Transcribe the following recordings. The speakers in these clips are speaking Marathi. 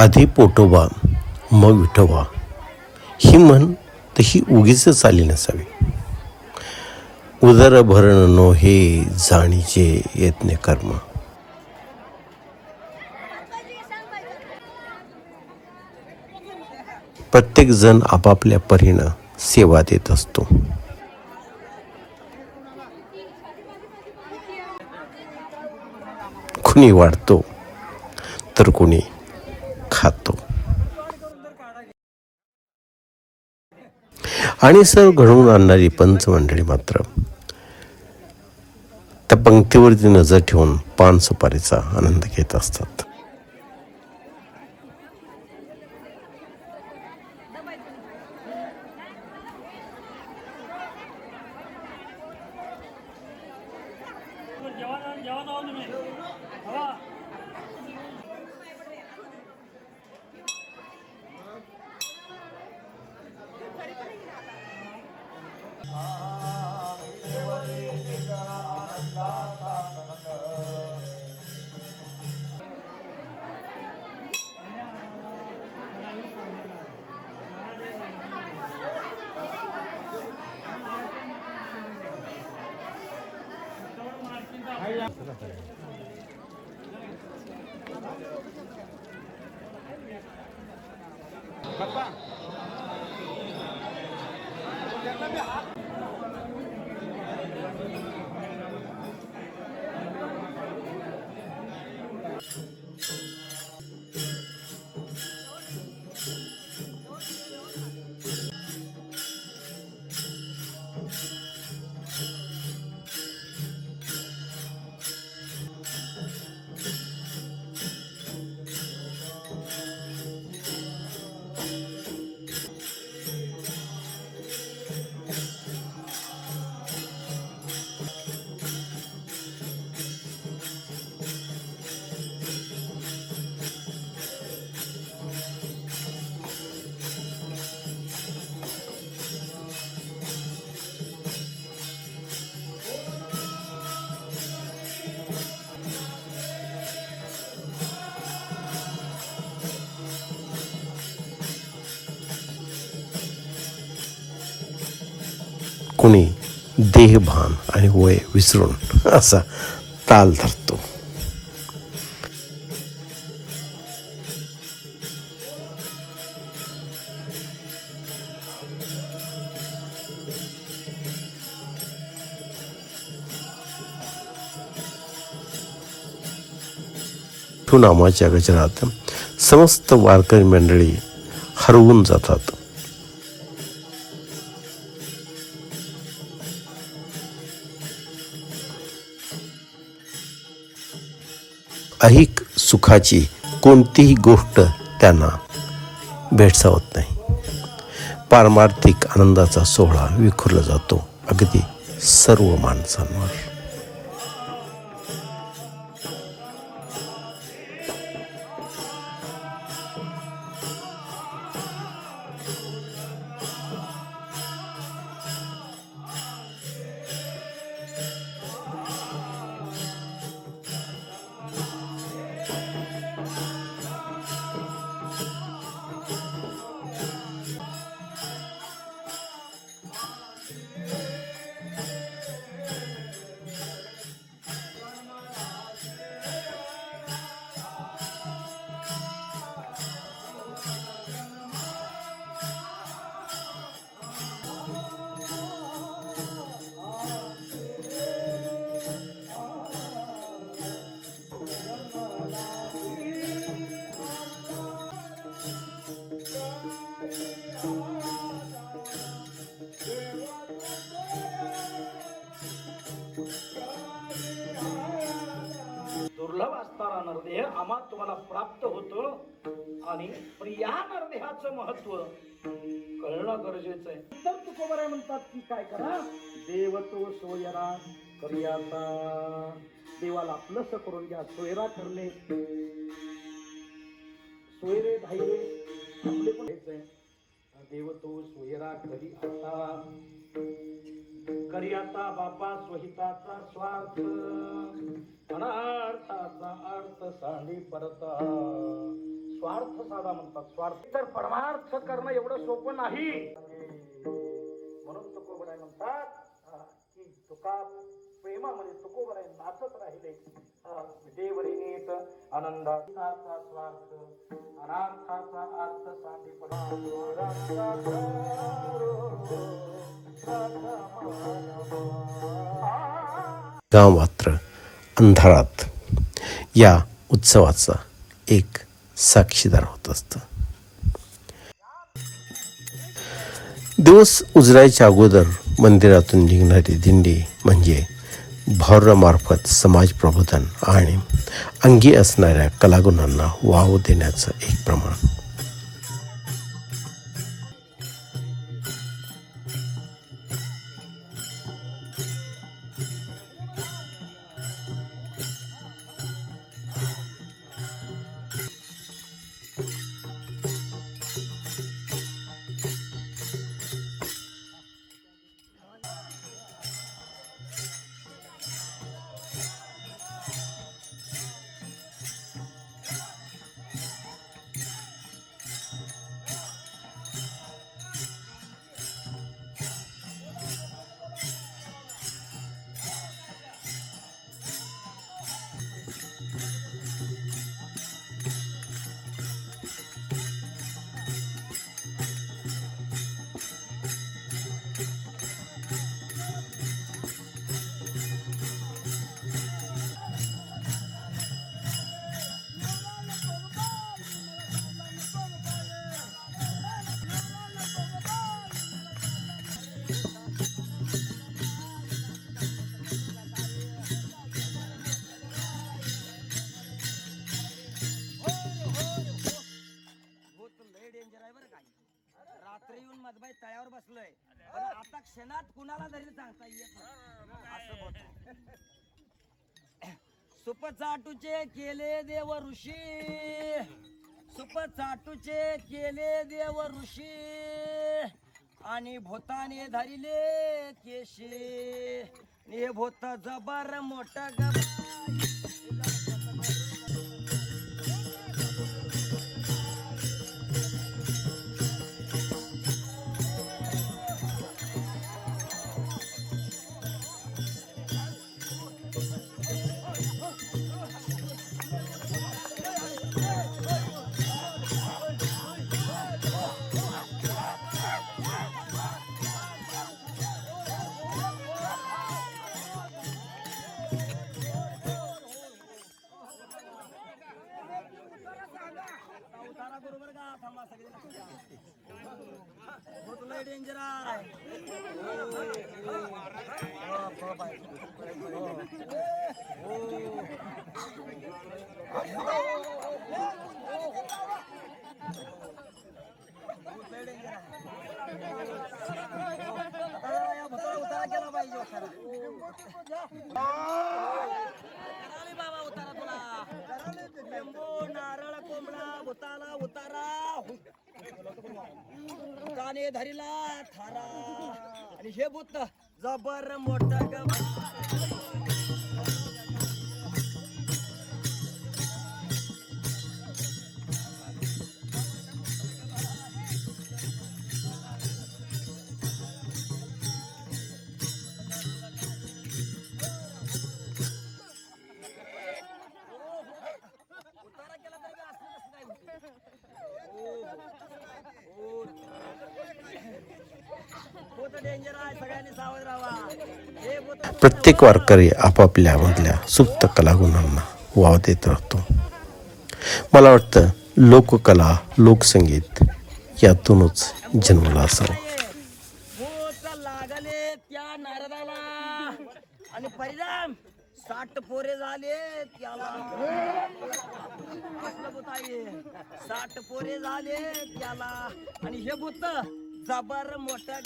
आधी पोटोबा मग विठोबा ही म्हण तशी उगीच आली नसावी. उदर भरण नो हे जाणीचे यत्न कर्म. प्रत्येक जण आपापल्या परीनं सेवा देत असतो. कुणी वाढतो तर कुणी खातो. आणि सर्व घडवून आणणारी पंचमंडळी मात्र त्या पंक्तीवरती नजर ठेवून पान सुपारीचा आनंद घेत असतात. कुणी देहभान आणि वय विसरून असा ताल धरतो. नामाच्या गजरात समस्त वारकरी मंडळी हरवून जातात. ऐहिक सुखाची कोणतीही गोष्ट त्यांना भेडसावत नाही. पारमार्थिक आनंदाचा सोहळा विखुरला जातो अगदी सर्व माणसांवर. दुर्लभ असणारा नरदेह आम्हा तुम्हाला प्राप्त होतो आणि या नरदेहाचं महत्व कळणं गरजेचं आहे. तर तुकोबराय म्हणतात की काय करा, देव तो सोयरा करियाता. देवाला आपलंस करून घ्या. सोयरा करणे, सोयरे धायरे आपले पण हेच आहे. देव तो सोयरा करी आता, करी आता बापा स्वहिताचा स्वार्थ, अनार्थाचा अर्थ सांडी परता. स्वार्थ साधा म्हणतात. स्वार्थ तर परमार्थ करणं एवढं सोपं नाही. म्हणून तुकोबराय म्हणतात की तुका प्रेमामध्ये तुकोबराय नाचत राहिले. देवरेनेत आनंदाचा स्वार्थ अनार्थाचा अर्थ सांगीपणा गाव मात्र अंधारात या उत्सवाचा एक साक्षीदार होत असतं. दिवस उजळायच्या अगोदर मंदिरातून निघणारी दिंडी म्हणजे भारुडामार्फत समाज प्रबोधन आणि अंगी असणाऱ्या कलागुणांना वाव देण्याचं एक प्रमाण. रात्री येऊन मधबाई तळ्यावर बसलोय, पण आता क्षणात कुणाला तरी सांगता येत नाही. असं बोलतो. सुप चाटूचे केले देव ऋषी, सुप चाटूचे केले देव ऋषी, आणि भूताने धरिले केशी, हे भूत जबर मोठ बरोबर का थांबा सगळे लय डेंजर आहे. उतारा केला पाहिजे बाबा, उतारा तुला लिंबू नारळ कोंबडा भूताला उतारा, काने धरिला थारा, आणि हे भूत जबर मोठा डेंजर आहे. सगळ्यांनी सावध राहा. हे भूत प्रत्येक वारकरी आपापल्या मधल्या सुप्त कलागुणांना वाव देत राहतो. मला वाटतं लोककला लोकसंगीत यातूनच जन्मला असावं. भूत लागले त्या नारदाला, आणि परिणाम 60 पोरे झाले त्याला. असलं भूत आहे. 60 पोरे झाले त्याला, आणि हे भूत जबर मोठ्या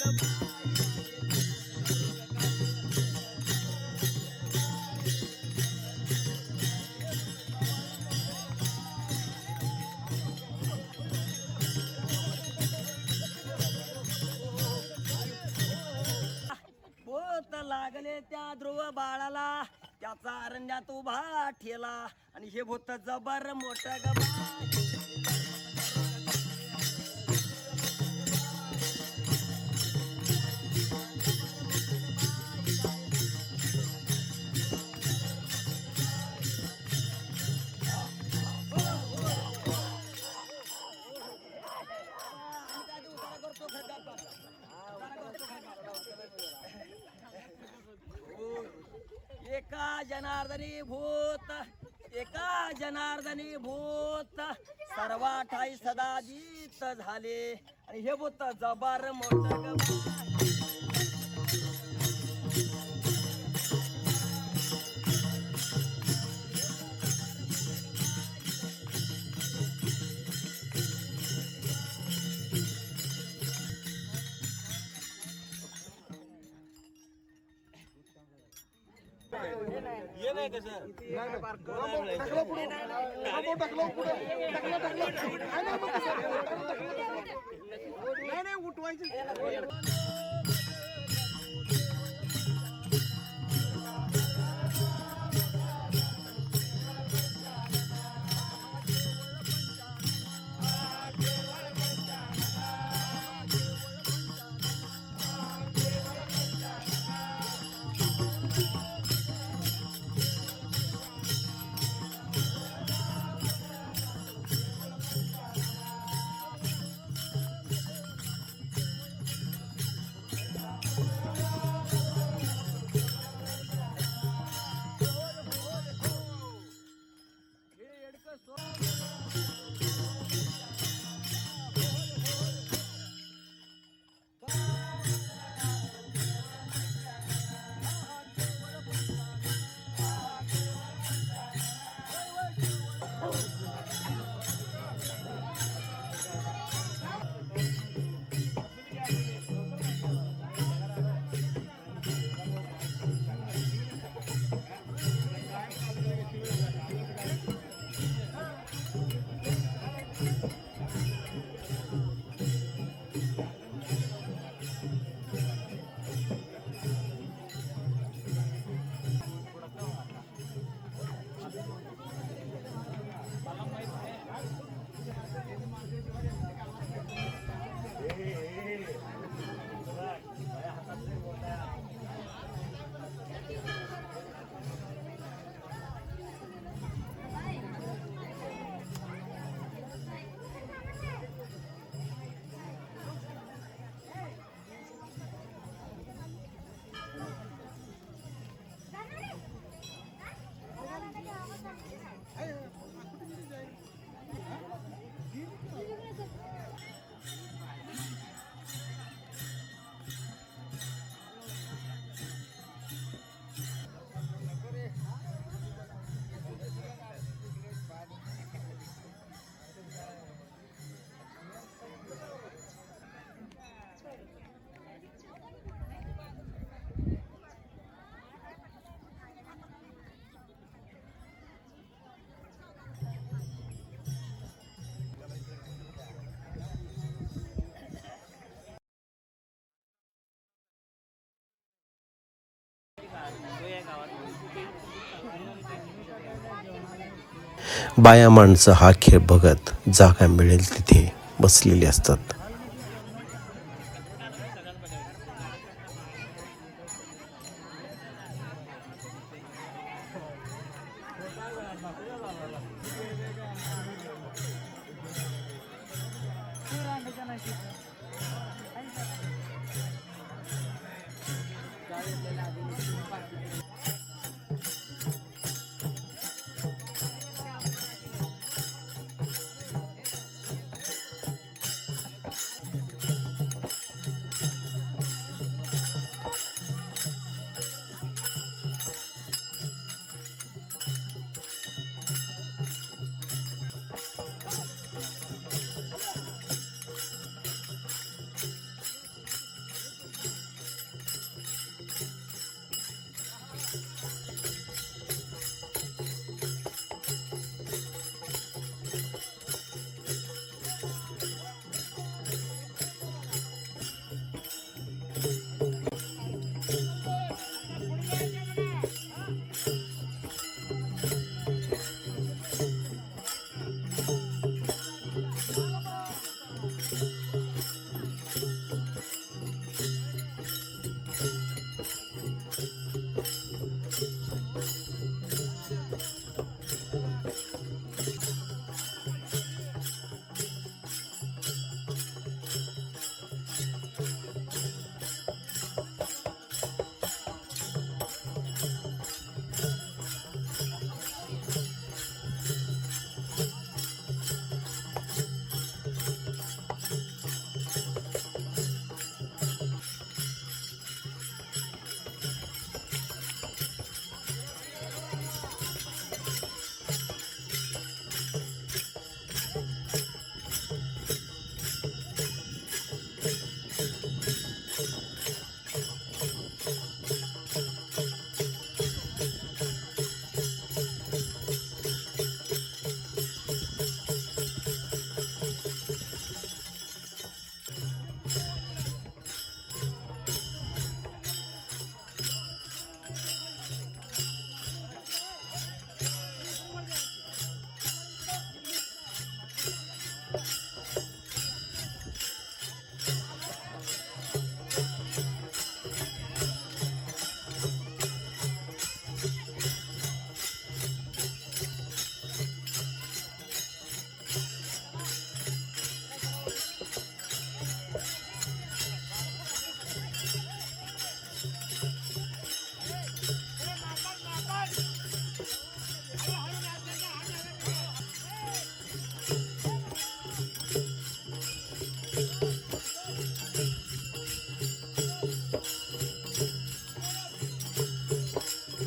भूत लागले त्या ध्रुव बाळाला, त्याचा अरण्यात उभा ठेला, आणि हे भूत जबर मोठ्या गबा. जनार्दनी भूत एका जनार्दनी भूत सर्वा ठाई सदा जीत झाले. आणि हे भूत जबार मोठं बाया माणसं हा खेळ बघत जागा मिळेल तिथे बसलेली असतात.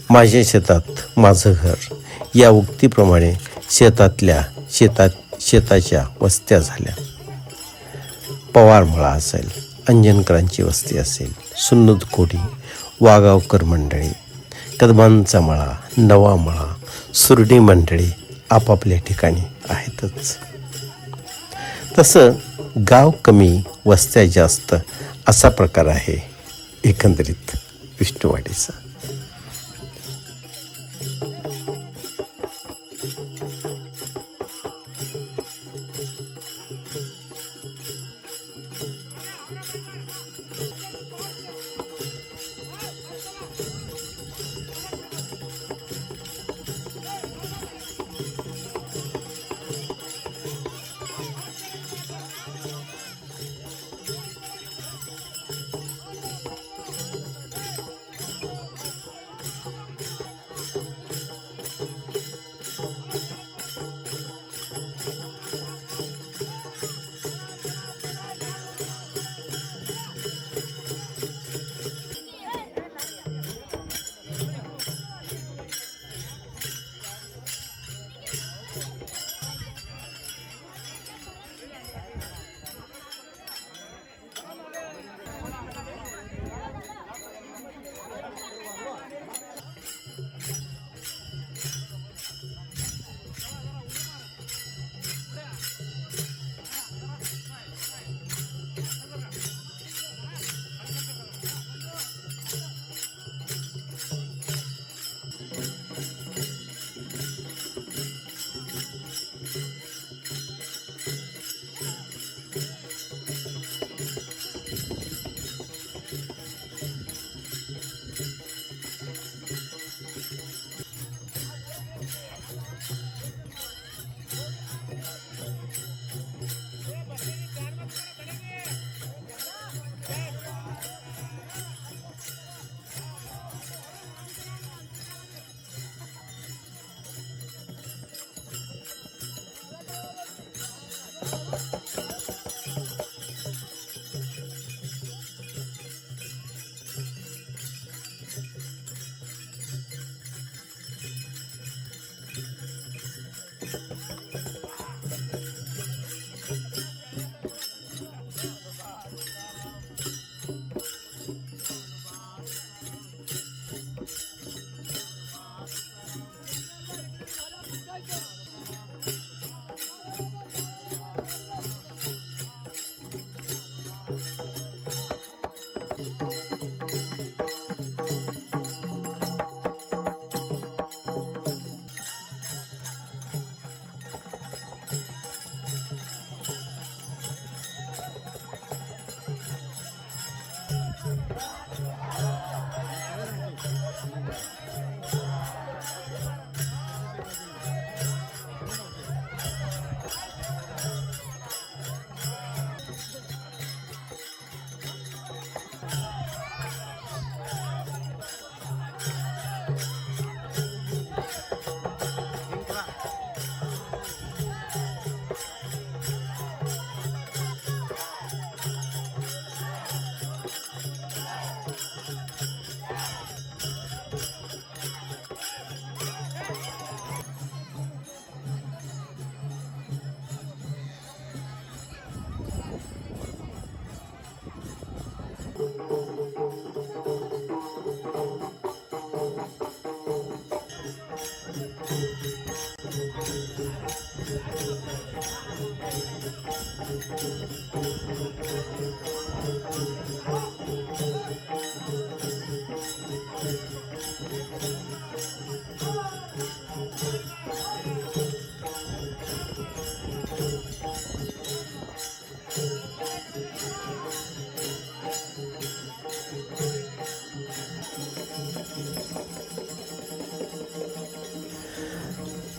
माझ्या शेतात माझं घर या उक्तीप्रमाणे शेताच्या वस्त्या झाल्या. पवारमळा असेल, अंजनकरांची वस्ती असेल, सुन्नद कोडी, वागावकर मंडळी, कदमांचा मळा, नवा मळा, सुरडी मंडळी आपापल्या ठिकाणी आहेतच. तसं गाव कमी वस्त्या जास्त असा प्रकार आहे एकंदरीत विष्णुवाडीचा.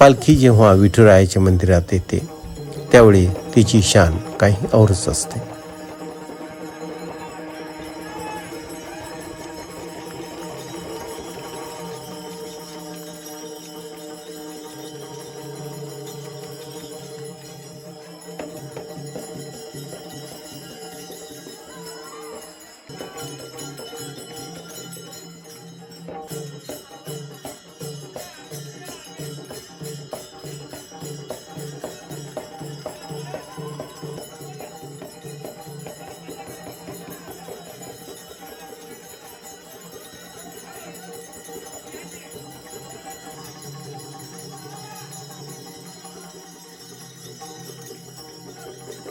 पालखी जेव्हा विठुरायाच्या मंदिरात येते त्यावेळी तिची शान काही औरच असते.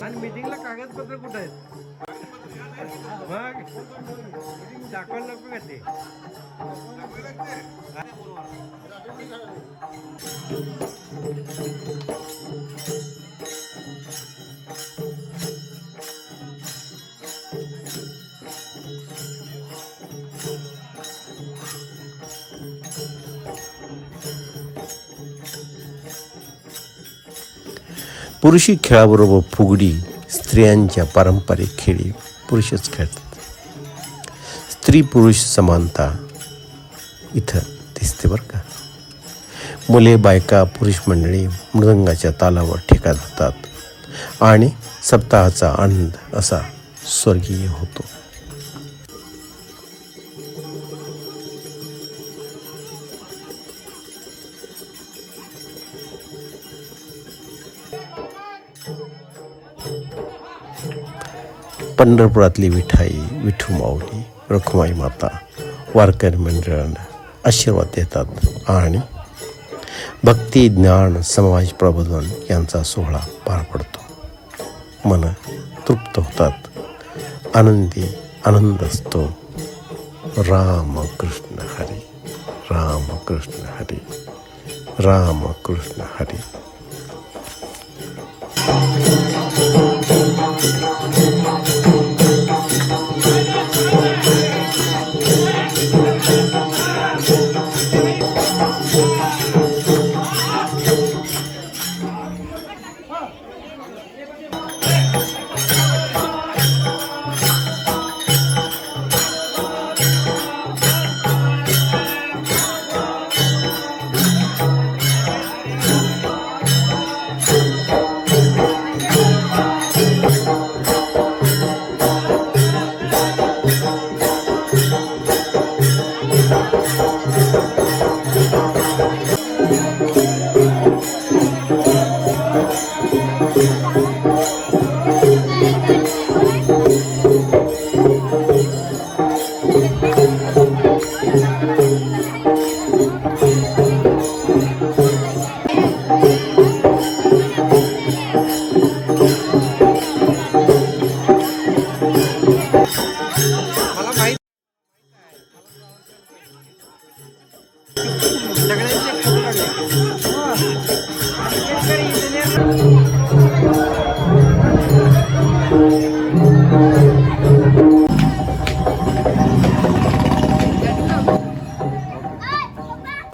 आणि मीटिंगला कागदपत्र कुठे आहेत मग दाखवायला नको का ते. पुरुषी खेळाबरोबर फुगडी स्त्रियांच्या पारंपरिक खेळी पुरुषच खेळतात. स्त्री पुरुष समानता इथं दिसते बरं का. मुले बायका पुरुष मंडळी मृदंगाच्या तालावर ठेका धरतात आणि सप्ताहाचा आनंद असा स्वर्गीय होतो. पंढरपुरातली विठाई विठू माऊली रखुमाई माता वारकरी मंडळांना आशीर्वाद देतात आणि भक्ती ज्ञान समाज प्रबोधन यांचा सोहळा पार पडतो. मन तृप्त होतात, आनंदी आनंद असतो. राम कृष्ण हरी, राम कृष्ण हरी, राम कृष्ण हरी.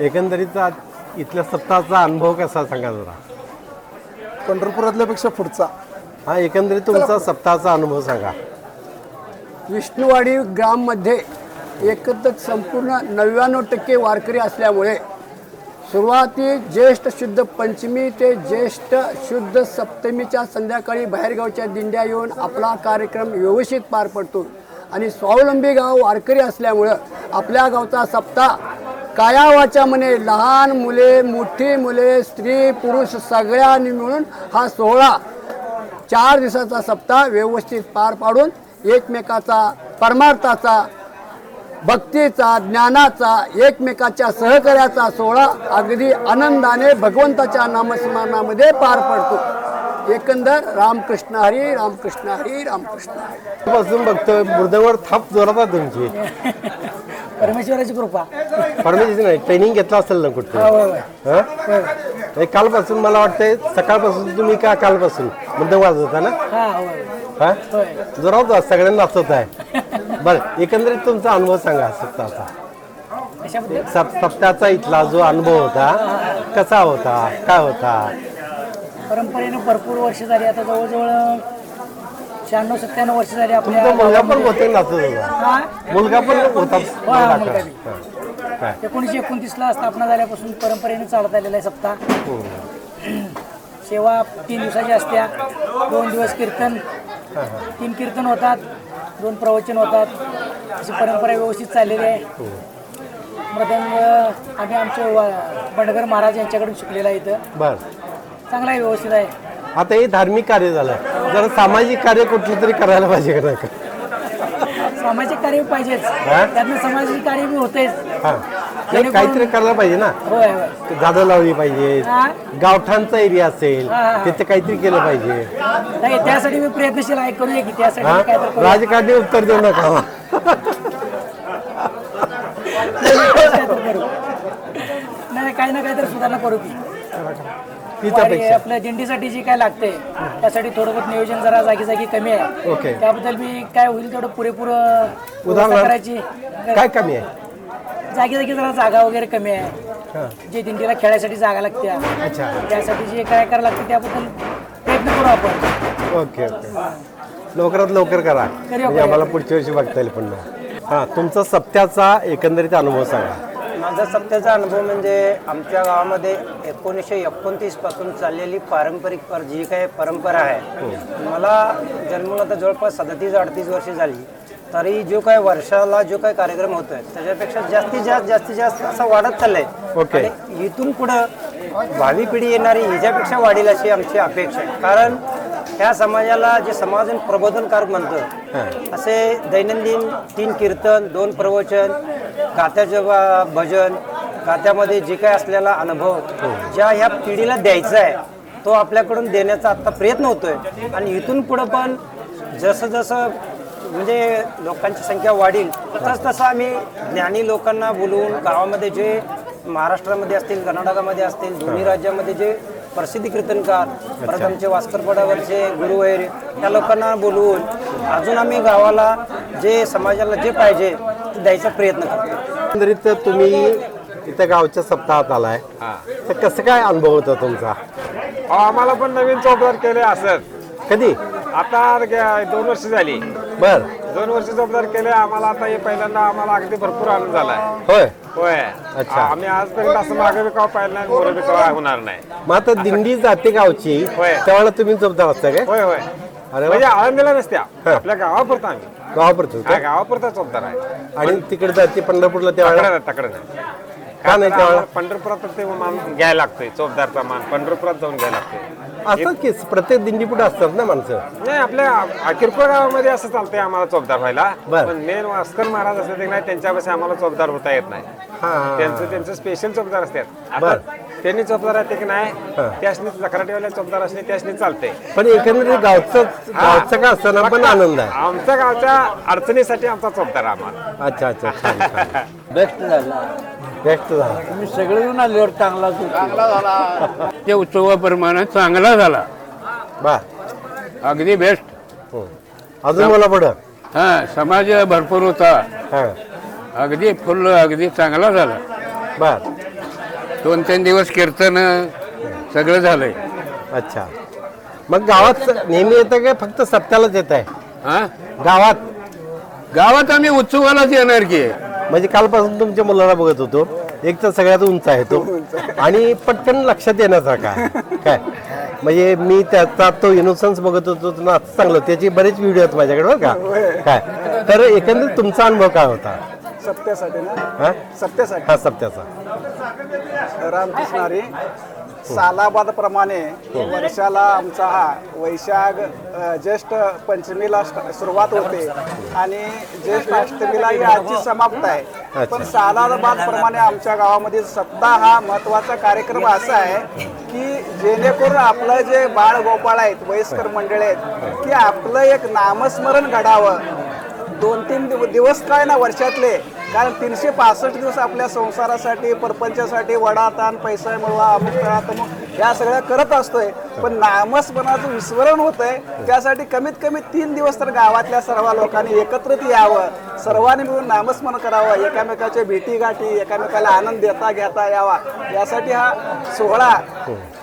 एकंदरीतचा इथल्या सप्ताहाचा अनुभव कसा सांगा जरा. पंढरपुरातल्यापेक्षा पुढचा हा एकंदरीत तुमचा सप्ताहाचा अनुभव सांगा. विष्णुवाडी ग्राममध्ये एकत्र संपूर्ण 99% वारकरी असल्यामुळे सुरुवाती ज्येष्ठ शुद्ध पंचमी ते ज्येष्ठ शुद्ध सप्तमीच्या संध्याकाळी बाहेरगावच्या दिंड्या येऊन आपला कार्यक्रम व्यवस्थित पार पडतो. आणि स्वावलंबी गाव वारकरी असल्यामुळं आपल्या गावचा सप्ताह काया वाचा म्हणे लहान मुले मोठी मुले स्त्री पुरुष सगळ्यांनी मिळून हा सोहळा 4 दिवसाचा सप्ताह व्यवस्थित पार पाडून एकमेकाचा परमार्थाचा भक्तीचा ज्ञानाचा एकमेकाच्या सहकार्याचा सोहळा अगदी आनंदाने भगवंताच्या नामस्मरणामध्ये पार पडतो. एकंदर रामकृष्ण हरी, रामकृष्ण हरी, रामकृष्ण हरी. पासून बघतोय मृदंगावर थाप जोरात आहे तुमची. परमेश्वराची कृपा. परमेश्वराची नाही, ट्रेनिंग घेतला असेल ना कुठे. कालपासून मला वाटतंय सकाळपासून तुम्ही का कालपासून मृदंग वाजवता ना. हा जोरात सगळ्यांना नाचवत आहे. बरं एकंदरीत तुमचा अनुभव सांगा सप्ताहाचा. सप्ताहाचा इथला जो अनुभव होता कसा होता, काय होता? परंपरेने भरपूर वर्ष झाली, आता जवळजवळ 96-97 वर्ष झाली आपल्या तुमचा मुलगा पण होते नाचत होता, हा? मुलगा पण होता हा, मुलगा बी. हां. काय 1929 स्थापना झाल्यापासून परंपरेने चालत आलेला आहे सप्ताह. सेवा 3 दिवसाची असत्या, 2 दिवस कीर्तन, 3 कीर्तन होतात, 2 प्रवचन होतात. अशी परंपरा व्यवस्थित चाललेली आहे. मृदंग आम्ही आमचे बंडगर महाराज यांच्याकडून शिकलेला आहे इथं. बर. चांगला आहे, व्यवस्थित आहे. आता हे धार्मिक कार्य झालं, जरा सामाजिक कार्य कुठलं तरी करायला पाहिजे का नाही का? सामाजिक कार्य पाहिजेच, त्यातनं सामाजिक कार्य बी होतेच. हां, नाही, काहीतरी करायला पाहिजे ना. होय होय. झाडं लावली पाहिजे, हा? गावठाणचा एरिया असेल तिथे काहीतरी केलं पाहिजे. नाही, त्यासाठी मी प्रयत्नशील आहे, करूया की त्यासाठी हा? मी काय तर करूया. राजकारणी उत्तर देऊ नका. काय तर करू. नाही, काही ना काही तर सुधारणा करू की. वारी तिच्यापेक्षा आपल्या दिंडीसाठी जी काय लागते त्यासाठी थोडं बहुत नियोजन जरा जागी जागी कमी आहे. ओके. त्याबद्दल मी काय होईल तेवढं पुरेपूर व्यवस्था उदाहरण करायची. काय कमी आहे? जागी जागी जरा जागा वगैरे कमी आहे. हां. जे दिंडीला खेळायसाठी जागा लागते, अच्छा. त्यासाठी जे काय करायला लागते त्याबद्दल प्रयत्न करू आपण. ओके ओके, लवकरात लवकर करा म्हणजे आम्हाला पुढच्या वर्षी बघता येईल पुन्हा. हां, तुमचा सप्त्याचा एकंदरीत अनुभव सांगा. माझा सत्याचा अनुभव म्हणजे आमच्या गावामध्ये 1929 पासून चाललेली पारंपरिक जी काही परंपरा आहे, मला जन्मून आता जवळपास 37-38 वर्ष झाली, तरी जो काही वर्षाला जो काही कार्यक्रम होतोय त्याच्यापेक्षा जास्तीत जास्त असा वाढत चाललाय. ओके. आणि इथून पुढं भावी पिढी येणारी ह्याच्यापेक्षा वाढेल अशी आमची अपेक्षा आहे. कारण ह्या समाजाला जे समाज प्रबोधनकार म्हणतो, असे दैनंदिन 3 कीर्तन, 2 प्रवचन, गात्याचं भजन, गात्यामध्ये जे काही असलेला अनुभव ज्या ह्या पिढीला द्यायचा आहे तो आपल्याकडून देण्याचा आत्ता प्रयत्न होतोय. आणि इथून पुढं पण जसं म्हणजे लोकांची संख्या वाढेल तसं आम्ही ज्ञानी लोकांना बोलवून गावामध्ये जे महाराष्ट्रामध्ये असतील, कर्नाटकामध्ये असतील, दोन्ही राज्यामध्ये जे प्रसिद्ध कीर्तनकार, परत आमचे वास्करपडावरचे गुरुवैर या लोकांना बोलवून अजून आम्ही गावाला जे समाजाला जे पाहिजे ते द्यायचा प्रयत्न करतो. एकंदरीत तुम्ही इथं गावच्या सप्ताहात आलाय, तर कसं काय अनुभव होता तुमचा? आम्हाला पण नवीन चौकदार केले असत. कधी? आता 2 वर्ष झाली. बर. 2 वर्ष चौकदार केले आम्हाला. आता हे पहिल्यांदा आम्हाला अगदी भरपूर आनंद झालाय. होय. होय. अच्छा. आम्ही आजपर्यंत असं मागे बिकाव पाहिलं नाही, मोर बिकाव होणार नाही. मग आता दिंडी जाते गावची, होय. त्यावेळेला तुम्ही जोपदार असता काय? होय होय. अरे वा. म्हणजे आळंदीला नसत्या, आपल्या गावापुरता आम्ही. गावापुरतं हा, गावापुरता चौकदार आहे. आणि तिकडे जाते पंढरपूरला त्यावेळेला तकडे का नाही त्यावेळेला? पंढरपुरात ते मान घ्यायला लागतोय, चौकदारचा मान पंढरपुरात जाऊन घ्यायला लागतोय. असं की प्रत्येक दिंडी पुढे असतात ना माणसं. नाही, आपल्या किरकोळ गावामध्ये असं चालतंय आम्हाला चौकदार व्हायला. बर. पण मेन वास्कर महाराज असले ते नाही, त्यांच्यापाशी आम्हाला चौकदार होता येत नाही. हां. त्यांचं स्पेशल चौकदार असतात. बर. आता त्यांनी चौकदार आहेत की नाही, त्यासनी लकराटीवाल्या चौकदार असणे त्यासनी चालते. पण एकंदरीत गावचं का असताना पण आनंद आहे. आमच्या गावच्या अडचणीसाठी आमचा चौकदार आम्हाला. अच्छा अच्छा, छान छान. बेस्ट झाला. बेस्ट झाला. तुम्ही सगळेजण आल्यावर चांगला झाला. ते उत्सवाप्रमाणे चांगला झाला. बा. अगदी बेस्ट. अजून मला पुढं. हा, समाज भरपूर होता. हां. अगदी फुल, अगदी चांगला झाला. बर. 2-3 दिवस कीर्तन सगळं झालंय. अच्छा. मग गावात नेहमी येतं काय फक्त सप्त्यालाच येत आहे? हा, गावात आम्ही उत्सवालाच येणार की. म्हणजे कालपासून तुमच्या मुलाला बघत होतो, एक तर सगळ्यात उंच आहे तो आणि पटकन लक्षात येण्यासारखा आहे. काय म्हणजे मी त्याचा तो इनोसन्स बघत होतो ना, चांगलं. त्याचे बरेच व्हिडिओ आहेत माझ्याकडे बरं का. काय तर एकंदरीत तुमचा अनुभव काय होता? सप्त्यासाठी ना, हा, सप्त्यासाठी हा, सप्त्याचा. रामकृष्णारी सालाबाद प्रमाणे वर्षाला आमचा हा वैशाख ज्येष्ठ पंचमीला सुरुवात होते आणि ज्येष्ठ अष्टमीला ही आजची समाप्त आहे. पण सालाबाद प्रमाणे आमच्या गावामध्ये सप्ताह हा महत्वाचा कार्यक्रम असा आहे की जेणेकरून आपलं जे बाळ गोपाळ आहेत, वयस्कर मंडळी आहेत, की आपलं एक नामस्मरण घडावं. 2-3 दिवस काय ना वर्षातले कारण 365 दिवस आपल्या संसारासाठी परपंचासाठी वडाताण पैसा मिळवा अमुक करा तमुक या सगळ्या करत असतोय, पण नामस्मरणाचं विस्मरण होतंय. त्यासाठी कमीत कमी 3 दिवस तर गावातल्या सर्व लोकांनी एकत्रित यावं, सर्वांनी मिळून नामस्मरण करावं, एकामेकाच्या भेटीगाठी एकामेकाला आनंद देता घेता यावा, यासाठी हा सोहळा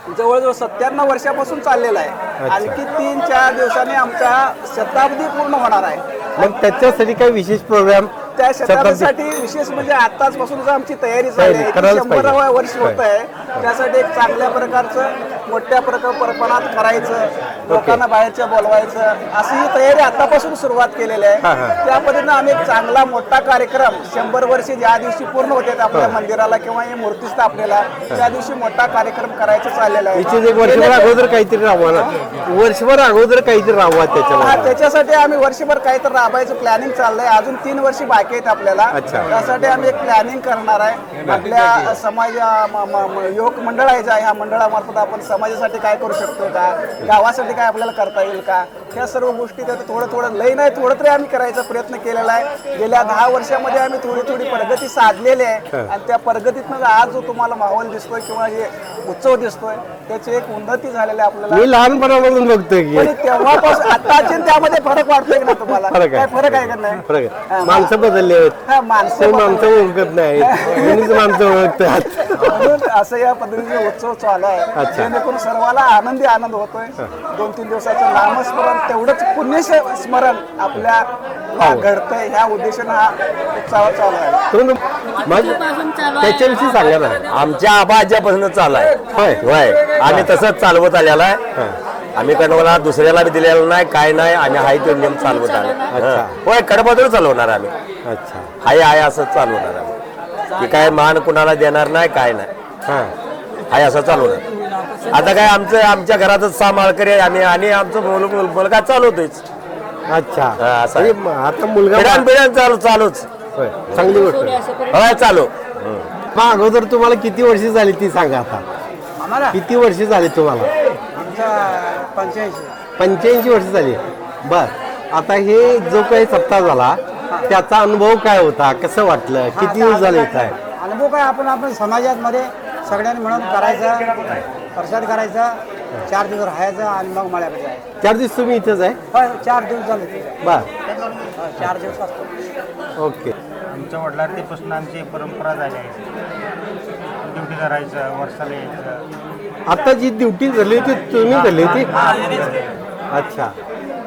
जवळजवळ 97 वर्षापासून चाललेला आहे. आणखी 3-4 दिवसांनी आमचा शताब्दी पूर्ण होणार आहे. मग त्याच्यासाठी काही विशेष प्रोग्राम त्या शताब्दीसाठी विशेष म्हणजे आताचपासूनच आमची तयारी चालली आहे. करायलाच 100 वर्ष होत आहे, त्यासाठी एक चांगल्या प्रकारचं मोठ्या प्रकल्पात करायचं, लोकांना बाहेरच्या बोलवायचं, अशी ही तयारी आतापासून सुरुवात केलेली आहे. त्या पद्धतीनं आम्ही एक चांगला मोठा कार्यक्रम 100 वर्ष ज्या दिवशी पूर्ण होते आपल्या मंदिराला किंवा हे मूर्ती स्थापनेला, त्या दिवशी मोठा कार्यक्रम करायचं चाललेला आहे. एक वर्षभर अगोदर काहीतरी राबवा ना, वर्षभर अगोदर काहीतरी राबवा त्याच्यावर. त्याच्यासाठी आम्ही वर्षभर काहीतरी राबायचं प्लॅनिंग चाललंय. अजून 3 वर्ष बाकी आहेत आपल्याला. त्यासाठी आम्ही एक प्लॅनिंग करणार आहे. आपल्या समाज युवक मंडळ आहे, ह्या मंडळामार्फत आपण समाजासाठी काय करू शकतो का, गावासाठी काय आपल्याला करता येईल का, ह्या सर्व गोष्टी त्यात थोडं लई नाही थोडं तरी आम्ही करायचा प्रयत्न केलेला आहे. गेल्या 10 वर्षामध्ये आम्ही थोडी प्रगती साधलेली आहे आणि त्या प्रगतीतनं आज जो तुम्हाला माहोल दिसतोय किंवा हे उत्सव दिसतोय त्याची एक उन्नती झालेली आहे आपल्याला. मी लहानपणापासून बघतोय की तेव्हापासून आताचे त्यामध्ये फरक वाटतोय ना तुम्हाला? काय फरक आहे का नाही? फरक आहे. माणसं बदलली आहेत, माणसं ओळखत नाही, माणसं ओळखतात. म्हणून असं या पद्धतीचे उत्सव चालू आहे, जेणेकरून सर्वाला आनंद होतोय. 2-3 दिवसाचं नामस्मरण तेवढंच पुण्य स्मरण आपल्या घडतंय, ह्या उद्देशानं हा उत्सव चालू आहे. त्याच्याविषयी सांगा ना. आमच्या आबाच्यापासून चालू आहे. होय, आम्ही तसंच चालवत आलेला आहे. आम्ही कोणाला दुसऱ्याला बी दिलेलं नाही, काय नाही, आम्ही हाय तो नियम चालवत आलो. होय, कडबदूर चालवणार आम्ही. अच्छा, हाय असं चालवणार आम्ही, की काय मान कुणाला देणार नाही, काय नाही, हाय असं चालवणार. आता काय आमच्या घरातच 6 माळकरी आहे आम्ही, आणि आमचं मुलगा चालवतोच. अच्छा, असं आता मुलगा पिढ्यान चालूच. चांगली गोष्ट होय, चालू. मग अगोदर तुम्हाला किती वर्ष झाली ती सांगा. आता आम्हाला किती वर्ष झाली तुम्हाला? 85 वर्ष झाली. बर, आता हे जो काही सप्ताह झाला त्याचा अनुभव काय होता, कसं वाटलं, किती दिवस झाले येत आहे? अनुभव काय, आपण समाजामध्ये सगळ्यांनी मिळून करायचं, प्रसाद करायचा, 4 दिवस राहायचं आणि मग मळ्याकडे जायचं. 4 दिवस तुम्ही इथेच आहे? होय, 4 दिवस झाले. बर, 4 दिवस असतो. ओके. आमच्या वडिलांपासून आमची परंपरा झाली आहे, ड्युटी करायचं, वर्षाला यायचं. आता जी ड्युटी झाली होती तुम्ही झाली होती? अच्छा,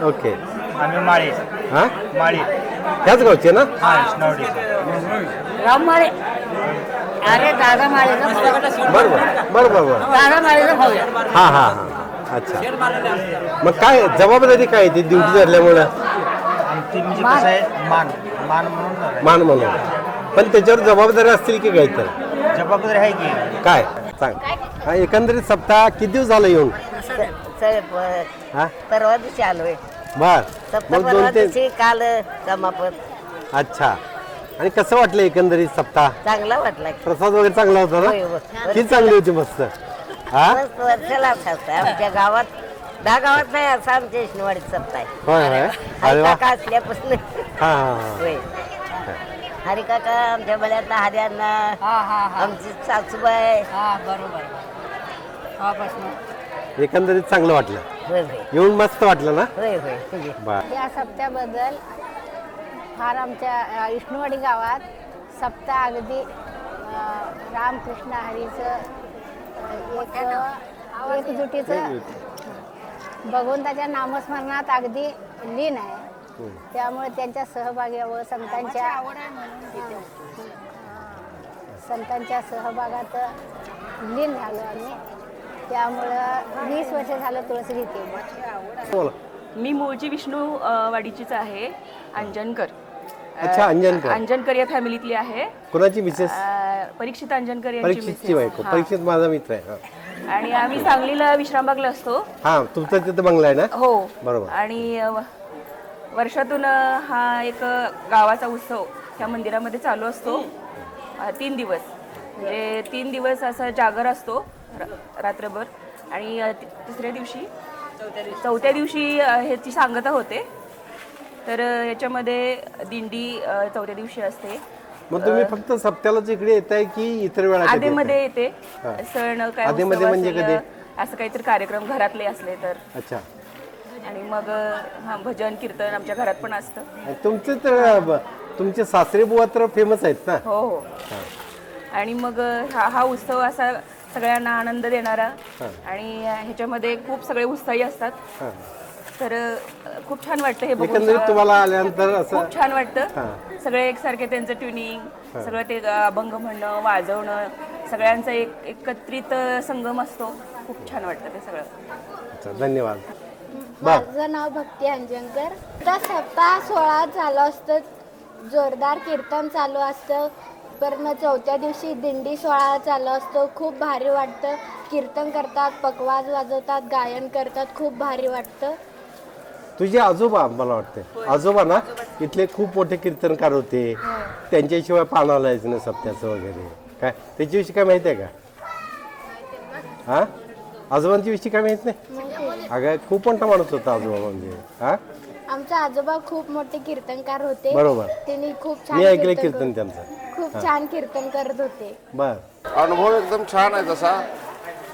ओके. आम्ही माळी. हां, माळी ह्याच गावचे ना? स्नवडी. राममाळे. अरे दादा माळेचा बरोबर. दादा माळेचा भाऊ आहे. हां. अच्छा, मग काय जबाबदारी काय ती ड्युटी धरल्यामुळं? आमची म्हणजे कसं आहे, मान म्हणून. पण त्याच्यावर जबाबदारी असतील की काय? तर जबाबदारी आहे की काय सांग. हा, एकंदरीत सप्ताह किती दिवस झालं येऊन? परवा दिवशी आलोय. बर, मग 2-3. काल समापत. अच्छा, आणि कसं वाटलं एकंदरीत सप्ताह? चांगला वाटला. प्रसाद वगैरे चांगला होता ना? ती चांगली होती मस्त. हा, वर्षाला आमच्या गावात 10 गावात नाही असं आमच्या विष्णुवाडीत सप्ताह होय. अरे वा. काका असल्यापासून. होय, हरी काका आमच्या मळ्यातला, हरियांना आमची सासूबाई. बरोबर. एकंदरीत चांगलं वाटलं, होय येऊन मस्त वाटलं ना? होय. बर. या सप्त्याबद्दल फार आमच्या विष्णुवाडी गावात सप्ताह अगदी रामकृष्ण हरीचं एकजुटीचं भगवंताच्या नामस्मरणात अगदी लीन आहे. त्यामुळे त्यांच्या सहभागावर संतांच्या सहभागात लीन झालो आम्ही. त्यामुळं 20 वर्ष झालं तुळस घेते. मी मूळची विष्णू वाडीचीच आहे, अंजनकर. अच्छा, अंजनकर या फॅमिलीतली आहे. कोणाची मिसेस? परीक्षित अंजनकर यांची परीक्षितची बायको. परीक्षित माझा मित्र आहे. आणि आम्ही सांगलीला विश्रामबागला असतो. हा, तुमचा तिथे बंगला आहे ना? हो, बरोबर. आणि वर्षातून हा एक गावाचा उत्सव ह्या मंदिरामध्ये चालू असतो. 3 दिवस, म्हणजे 3 दिवस असा जागर असतो रात्रभर, आणि चौथ्या दिवशी ह्याची सांगता होते. तर याच्यामध्ये दिंडी 4थ्या दिवशी असते, मग तुम्ही फक्त सप्त्यालाच इकडे येताय की इतर वेळा कधी आधीमध्ये येताय? येते हा. सण काय आधीमध्ये उत्सव म्हणजे असेल, कधी? असं काहीतरी कार्यक्रम घरातले असले तर. अच्छा. आणि मग हा भजन कीर्तन आमच्या घरात पण असतं. तुमचे तर तुमचे सासरे बुवा तर फेमस आहेत ना. हो हो. आणि मग हा उत्सव असा सगळ्यांना आनंद देणारा आणि ह्याच्यामध्ये खूप सगळे उत्साही असतात. तर खूप छान वाटतं हे बघून. एकंदरीत तुम्हाला आल्यानंतर असं खूप छान वाटतं. सगळे एकसारखे त्यांचं ट्युनिंग सगळं ते अभंग म्हणणं वाजवणं सगळ्यांचा एकत्रित संगम असतो. खूप छान वाटतं ते सगळं. अच्छा, धन्यवाद. माझं नाव भक्ती अंजनकर. तर सप्ताह सोहळा चालू असतं, जोरदार कीर्तन चालू असतं. परत चौथ्या दिवशी दिंडी सोहळा चालू असतो. खूप भारी वाटतं. कीर्तन करतात, पकवाज वाजवतात, गायन करतात. खूप भारी वाटतं. तुझे आजोबा मला वाटते आजोबा ना इथले खूप मोठे कीर्तनकार होते. त्यांच्याशिवाय पानाला यायचं नाही सप्त्याचं वगैरे काय त्याच्याविषयी काय माहिती आहे का? हा आजोबांच्या विषयी काय माहित नाही? अगं खूप मोठा माणूस होता आजोबा म्हणजे. हा आमचे आजोबा खूप मोठे कीर्तनकार होते. बरोबर. त्यांनी खूप मी ऐकले छान कीर्तन त्यांचं. खूप छान कीर्तन करत होते. बर. अनुभव एकदम छान आहे. तसा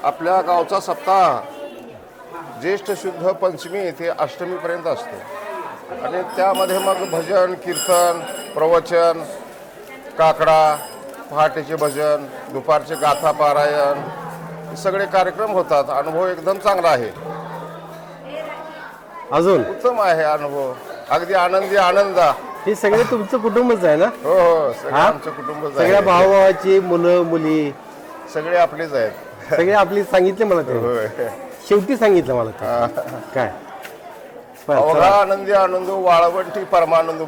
आपल्या गावचा सप्ताह ज्येष्ठ शुद्ध पंचमी ते अष्टमीपर्यंत असतो आणि त्यामध्ये मग भजन कीर्तन प्रवचन काकडा पहाटेचे भजन दुपारचे गाथा पारायण सगळे कार्यक्रम होतात. अनुभव एकदम चांगला आहे. अजून उत्तम आहे अनुभव. अगदी आनंदी आनंदा. हे सगळे तुमचं कुटुंबच आहे ना? हो हो सगळं आमचं कुटुंबच आहे. सगळ्या भावाभावाची मुलं मुली सगळे आपलेच आहेत. सगळे आपली सांगितले मला ते. होय. शेवटी सांगितलं मला ते. काय अवघा आनंदी आनंद वाळवंटी परमानंद.